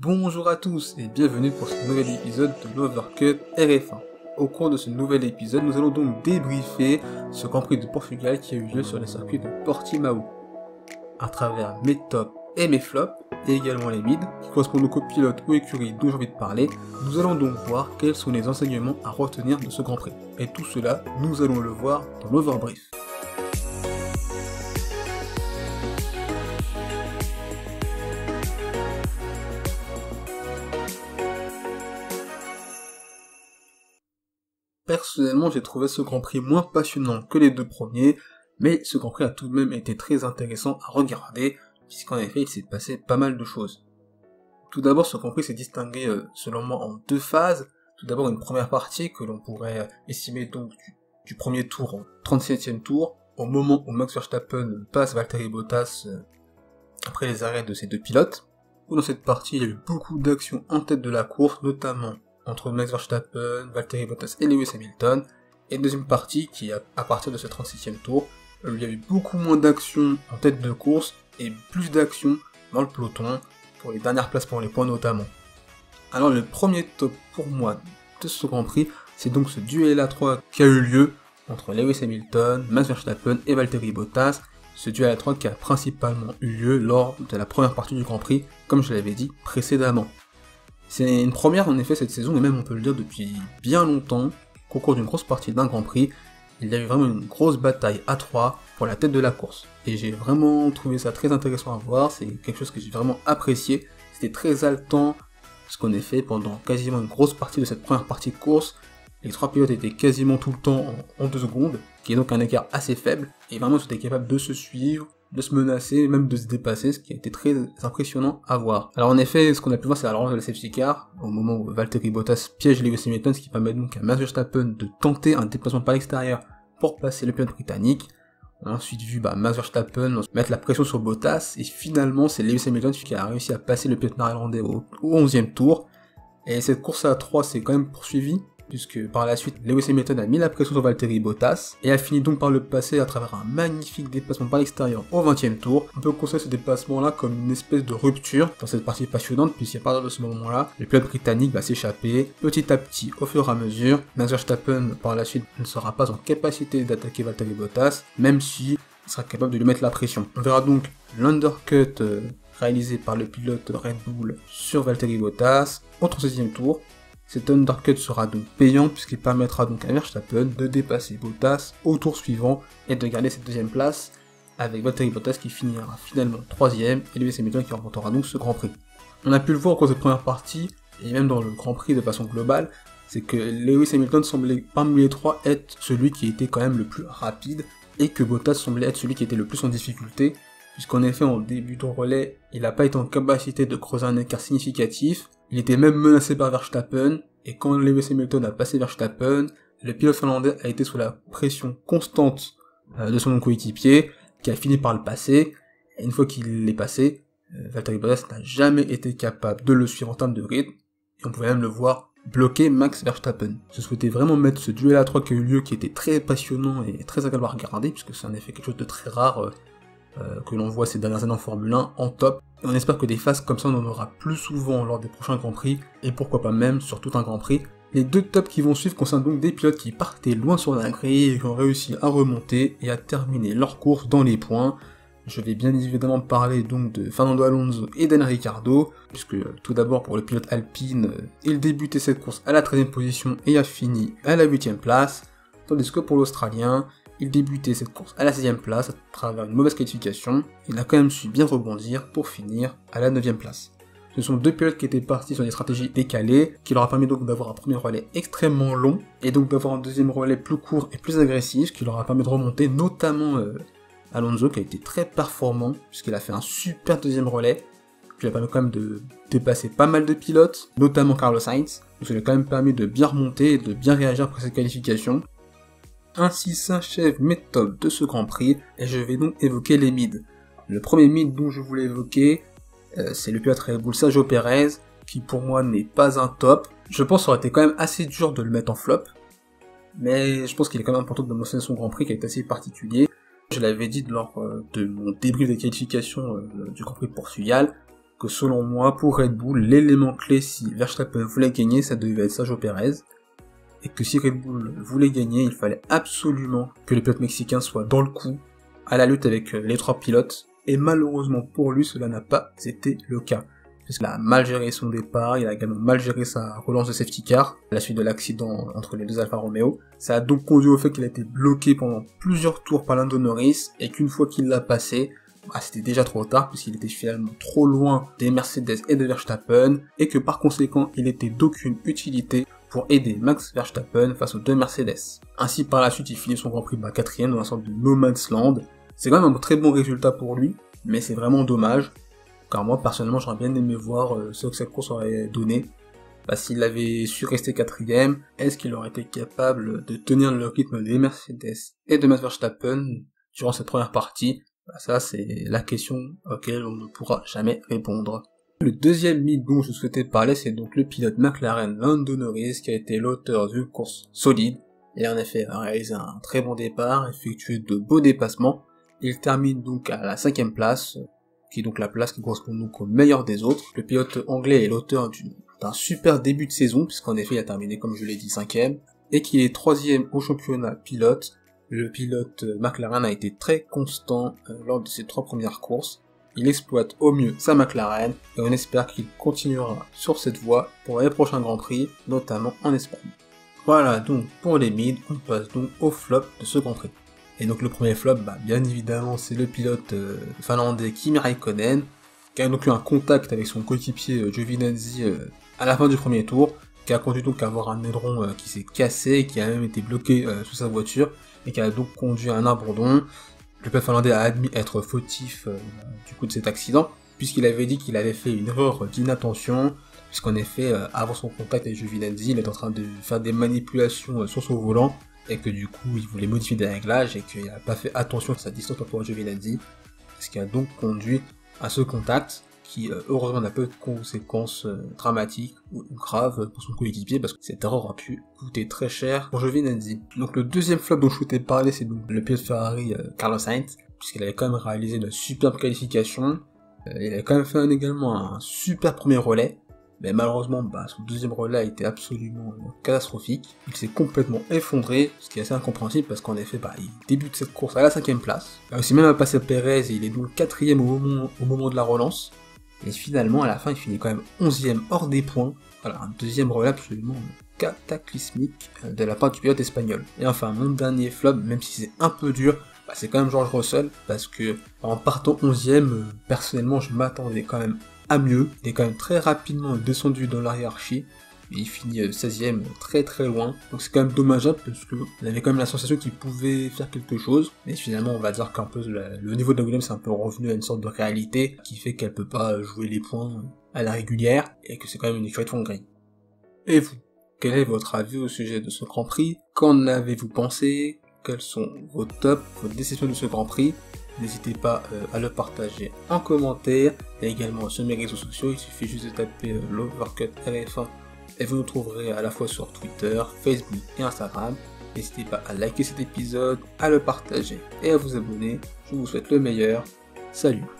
Bonjour à tous et bienvenue pour ce nouvel épisode de l'Overcut RF1. Au cours de ce nouvel épisode, nous allons donc débriefer ce Grand Prix de Portugal qui a eu lieu sur les circuits de Portimao. À travers mes tops et mes flops, et également les mids, qui correspondent aux copilotes ou écuries dont j'ai envie de parler, nous allons donc voir quels sont les enseignements à retenir de ce Grand Prix. Et tout cela, nous allons le voir dans l'Overbrief. Personnellement, j'ai trouvé ce Grand Prix moins passionnant que les deux premiers, mais ce Grand Prix a tout de même été très intéressant à regarder, puisqu'en effet, il s'est passé pas mal de choses. Tout d'abord, ce Grand Prix s'est distingué, selon moi, en deux phases. Tout d'abord, une première partie que l'on pourrait estimer donc du premier tour au 37e tour, au moment où Max Verstappen passe Valtteri Bottas après les arrêts de ces deux pilotes. Où dans cette partie, il y a eu beaucoup d'actions en tête de la course, notamment entre Max Verstappen, Valtteri Bottas et Lewis Hamilton, et une deuxième partie qui, à partir de ce 36e tour, il y a eu beaucoup moins d'actions en tête de course et plus d'actions dans le peloton, pour les dernières places pour les points notamment. Alors le premier top pour moi de ce Grand Prix, c'est donc ce duel A3 qui a eu lieu entre Lewis Hamilton, Max Verstappen et Valtteri Bottas, ce duel A3 qui a principalement eu lieu lors de la première partie du Grand Prix, comme je l'avais dit précédemment. C'est une première en effet cette saison, et même on peut le dire depuis bien longtemps, qu'au cours d'une grosse partie d'un Grand Prix, il y a eu vraiment une grosse bataille à 3 pour la tête de la course. Et j'ai vraiment trouvé ça très intéressant à voir, c'est quelque chose que j'ai vraiment apprécié, c'était très haletant, ce qu'on a fait pendant quasiment une grosse partie de cette première partie de course. Les trois pilotes étaient quasiment tout le temps en 2 secondes, qui est donc un écart assez faible, et vraiment ils étaient capables de se suivre, de se menacer, même de se dépasser, ce qui a été très impressionnant à voir. Alors en effet, ce qu'on a pu voir, c'est la relance de la safety car, au moment où Valtteri Bottas piège Lewis Hamilton, ce qui permet donc à Max Verstappen de tenter un déplacement par l'extérieur pour passer le pilote britannique. On a ensuite vu Max Verstappen mettre la pression sur Bottas, et finalement c'est Lewis Hamilton qui a réussi à passer le pilote néerlandais au 11e tour. Et cette course à 3 s'est quand même poursuivie, puisque par la suite, Lewis Hamilton a mis la pression sur Valtteri Bottas, et a fini donc par le passer à travers un magnifique déplacement par l'extérieur au 20e tour. On peut considérer ce déplacement-là comme une espèce de rupture dans cette partie passionnante, puisqu'à partir de ce moment-là, le pilote britannique va s'échapper petit à petit au fur et à mesure. Max Verstappen, par la suite, ne sera pas en capacité d'attaquer Valtteri Bottas, même si il sera capable de lui mettre la pression. On verra donc l'undercut réalisé par le pilote Red Bull sur Valtteri Bottas au 36e tour. Cet undercut sera donc payant puisqu'il permettra donc à Verstappen de dépasser Bottas au tour suivant et de garder cette deuxième place avec Valtteri Bottas qui finira finalement 3ème et Lewis Hamilton qui remportera donc ce Grand Prix. On a pu le voir au cours de cette première partie et même dans le Grand Prix de façon globale, c'est que Lewis Hamilton semblait parmi les trois être celui qui était quand même le plus rapide et que Bottas semblait être celui qui était le plus en difficulté, puisqu'en effet en début de relais, il n'a pas été en capacité de creuser un écart significatif. Il était même menacé par Verstappen, et quand Lewis Hamilton a passé Verstappen, le pilote finlandais a été sous la pression constante de son coéquipier, qui a fini par le passer, et une fois qu'il l'est passé, Valtteri Bottas n'a jamais été capable de le suivre en termes de rythme, et on pouvait même le voir bloquer Max Verstappen. Je souhaitais vraiment mettre ce duel à 3 qui a eu lieu, qui était très passionnant et très agréable à regarder, puisque c'est en effet quelque chose de très rare que l'on voit ces dernières années en Formule 1 en top. Et on espère que des phases comme ça on en aura plus souvent lors des prochains Grands Prix, et pourquoi pas même sur tout un Grand Prix. Les deux tops qui vont suivre concernent donc des pilotes qui partaient loin sur la grille et qui ont réussi à remonter et à terminer leur course dans les points. Je vais bien évidemment parler donc de Fernando Alonso et Daniel Ricciardo, puisque tout d'abord pour le pilote Alpine, il débutait cette course à la 13ème position et a fini à la 8ème place, tandis que pour l'Australien, il débutait cette course à la 6ème place à travers une mauvaise qualification, il a quand même su bien rebondir pour finir à la 9ème place. Ce sont deux pilotes qui étaient partis sur des stratégies décalées, qui leur a permis donc d'avoir un premier relais extrêmement long, et donc d'avoir un deuxième relais plus court et plus agressif, qui leur a permis de remonter, notamment Alonso qui a été très performant, puisqu'il a fait un super deuxième relais, qui lui a permis quand même de dépasser pas mal de pilotes, notamment Carlos Sainz, donc ça lui a quand même permis de bien remonter et de bien réagir après cette qualification. Ainsi s'achève mes tops de ce Grand Prix, et je vais donc évoquer les mids. Le premier mid dont je voulais évoquer, c'est le pilote Red Bull Sergio Pérez, qui pour moi n'est pas un top. Je pense que ça aurait été quand même assez dur de le mettre en flop, mais je pense qu'il est quand même important de mentionner son Grand Prix qui est assez particulier. Je l'avais dit lors de mon débrief des qualifications du Grand Prix de Portugal, que selon moi, pour Red Bull, l'élément clé si Verstappen voulait gagner, ça devait être Sergio Pérez. Et que si Red Bull voulait gagner, il fallait absolument que le pilote mexicain soit dans le coup, à la lutte avec les 3 pilotes. Et malheureusement pour lui, cela n'a pas été le cas. Parce qu'il a mal géré son départ, il a également mal géré sa relance de safety car, à la suite de l'accident entre les 2 Alfa Romeo. Ça a donc conduit au fait qu'il a été bloqué pendant plusieurs tours par Lando Norris, et qu'une fois qu'il l'a passé, c'était déjà trop tard, puisqu'il était finalement trop loin des Mercedes et de Verstappen, et que par conséquent, il était d'aucune utilité pour aider Max Verstappen face aux 2 Mercedes. Ainsi, par la suite, il finit son Grand Prix 4ème dans un sorte de no man's land. C'est quand même un très bon résultat pour lui, mais c'est vraiment dommage, car moi, personnellement, j'aurais bien aimé voir ce que cette course aurait donné. S'il avait su rester 4ème, est-ce qu'il aurait été capable de tenir le rythme des Mercedes et de Max Verstappen durant cette première partie? Ça, c'est la question auquel on ne pourra jamais répondre. Le deuxième mythe dont je souhaitais parler, c'est donc le pilote McLaren Lando Norris, qui a été l'auteur d'une course solide. Il a en effet réalisé un très bon départ, effectué de beaux dépassements. Il termine donc à la 5ème place, qui est donc la place qui correspond donc au meilleur des autres. Le pilote anglais est l'auteur d'un super début de saison, puisqu'en effet il a terminé, comme je l'ai dit, 5ème, et qu'il est 3ème au championnat pilote. Le pilote McLaren a été très constant lors de ses 3 premières courses. Il exploite au mieux sa McLaren, et on espère qu'il continuera sur cette voie pour les prochains Grands Prix, notamment en Espagne. Voilà donc pour les mids, on passe donc au flop de ce Grand Prix. Et donc le premier flop, bien évidemment, c'est le pilote finlandais Kimi Räikkönen, qui a donc eu un contact avec son coéquipier Giovinazzi à la fin du premier tour, qui a conduit donc à avoir un aileron qui s'est cassé, qui a même été bloqué sous sa voiture, et qui a donc conduit à un abandon. Le pilote finlandais a admis être fautif du coup de cet accident, puisqu'il avait dit qu'il avait fait une erreur d'inattention, puisqu'en effet, avant son contact avec Giovinazzi, il était en train de faire des manipulations sur son volant, et que du coup, il voulait modifier des réglages, et qu'il n'a pas fait attention à sa distance par rapport à Giovinazzi, ce qui a donc conduit à ce contact, qui heureusement n'a pas eu de conséquences dramatiques ou graves pour son coéquipier, parce que cette erreur a pu coûter très cher pour Giovinazzi. Donc le deuxième flop dont je souhaitais parler, c'est donc le pilote Ferrari Carlos Sainz, puisqu'il avait quand même réalisé une superbe qualification, il avait quand même fait également un super premier relais, mais malheureusement son deuxième relais a été absolument catastrophique. Il s'est complètement effondré, ce qui est assez incompréhensible parce qu'en effet il débute cette course à la 5ème place. Il a aussi même passé Perez et il est donc 4ème au moment de la relance. Et finalement à la fin il finit quand même 11ème hors des points. Voilà, un deuxième relais absolument cataclysmique de la part du pilote espagnol. Et enfin mon dernier flop, même si c'est un peu dur, c'est quand même George Russell, parce que en partant 11ème, personnellement je m'attendais quand même à mieux. Il est quand même très rapidement descendu dans la hiérarchie, et il finit 16ème très très loin, donc c'est quand même dommageable parce que on avait quand même la sensation qu'il pouvait faire quelque chose, mais finalement on va dire qu'un peu le niveau de la Williams c'est un peu revenu à une sorte de réalité qui fait qu'elle peut pas jouer les points à la régulière, et que c'est quand même une écurie de Hongrie. Et vous, quel est votre avis au sujet de ce Grand Prix? Qu'en avez-vous pensé? Quels sont vos tops, vos déceptions de ce Grand Prix? N'hésitez pas à le partager en commentaire, et également sur mes réseaux sociaux. Il suffit juste de taper l'Overcut LF1 et vous nous trouverez à la fois sur Twitter, Facebook et Instagram. N'hésitez pas à liker cet épisode, à le partager et à vous abonner. Je vous souhaite le meilleur. Salut!